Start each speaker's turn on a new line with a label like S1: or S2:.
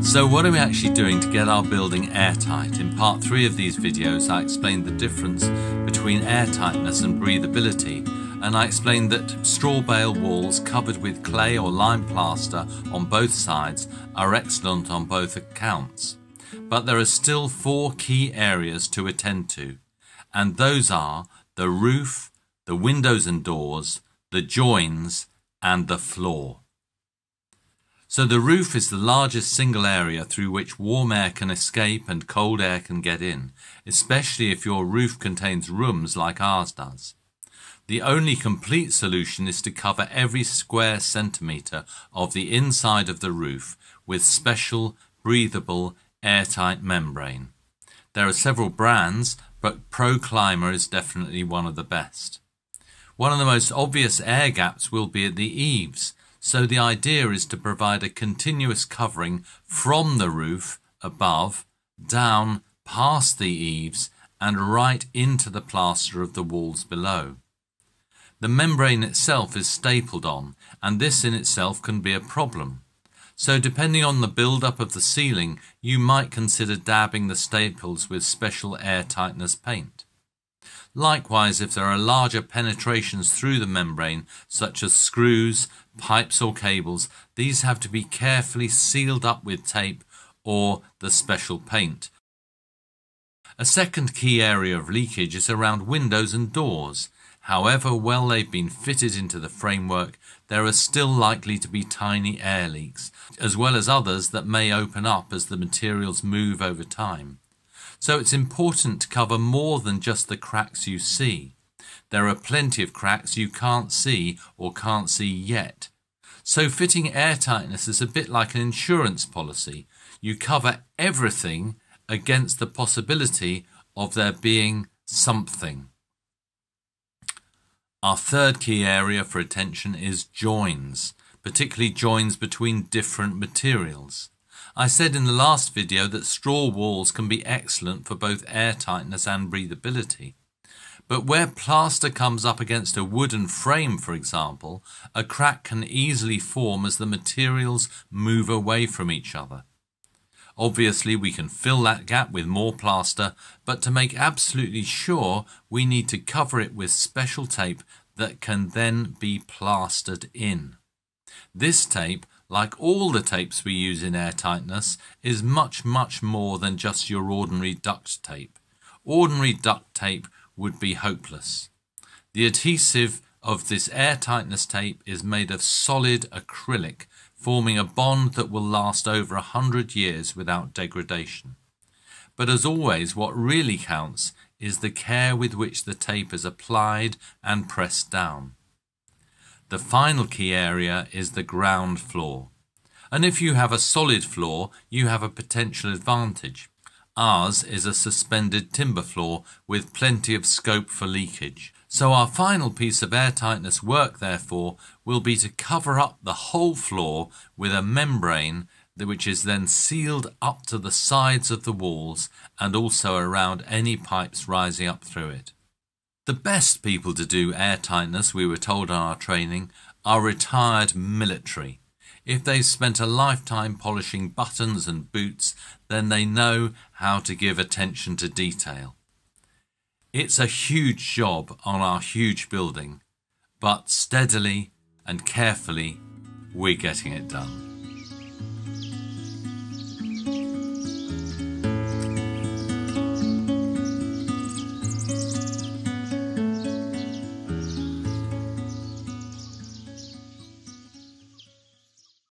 S1: So what are we actually doing to get our building airtight? In part 3 of these videos I explained the difference between airtightness and breathability, and I explained that straw bale walls covered with clay or lime plaster on both sides are excellent on both accounts. But there are still 4 key areas to attend to, and those are the roof, the windows and doors, the joins and the floor. So the roof is the largest single area through which warm air can escape and cold air can get in, especially if your roof contains rooms like ours does. The only complete solution is to cover every square centimetre of the inside of the roof with special, breathable, airtight membrane. There are several brands, but ProClimber is definitely one of the best. One of the most obvious air gaps will be at the eaves. So the idea is to provide a continuous covering from the roof above, down, past the eaves and right into the plaster of the walls below. The membrane itself is stapled on, and this in itself can be a problem. So depending on the build-up of the ceiling, you might consider dabbing the staples with special airtightness paint. Likewise, if there are larger penetrations through the membrane, such as screws, pipes or cables, these have to be carefully sealed up with tape or the special paint. A second key area of leakage is around windows and doors. However well they've been fitted into the framework, there are still likely to be tiny air leaks, as well as others that may open up as the materials move over time. So it's important to cover more than just the cracks you see. There are plenty of cracks you can't see or can't see yet. So fitting airtightness is a bit like an insurance policy. You cover everything against the possibility of there being something. Our third key area for attention is joins, particularly joins between different materials. I said in the last video that straw walls can be excellent for both airtightness and breathability. But where plaster comes up against a wooden frame, for example, a crack can easily form as the materials move away from each other. Obviously, we can fill that gap with more plaster, but to make absolutely sure, we need to cover it with special tape that can then be plastered in. This tape, like all the tapes we use in airtightness, is much more than just your ordinary duct tape. Ordinary duct tape would be hopeless. The adhesive of this airtightness tape is made of solid acrylic, forming a bond that will last over 100 years without degradation. But as always, what really counts is the care with which the tape is applied and pressed down. The final key area is the ground floor. And if you have a solid floor, you have a potential advantage. Ours is a suspended timber floor with plenty of scope for leakage. So our final piece of airtightness work, therefore, will be to cover up the whole floor with a membrane which is then sealed up to the sides of the walls and also around any pipes rising up through it. The best people to do airtightness, we were told on our training, are retired military. If they've spent a lifetime polishing buttons and boots, then they know how to give attention to detail. It's a huge job on our huge building, but steadily and carefully we're getting it done.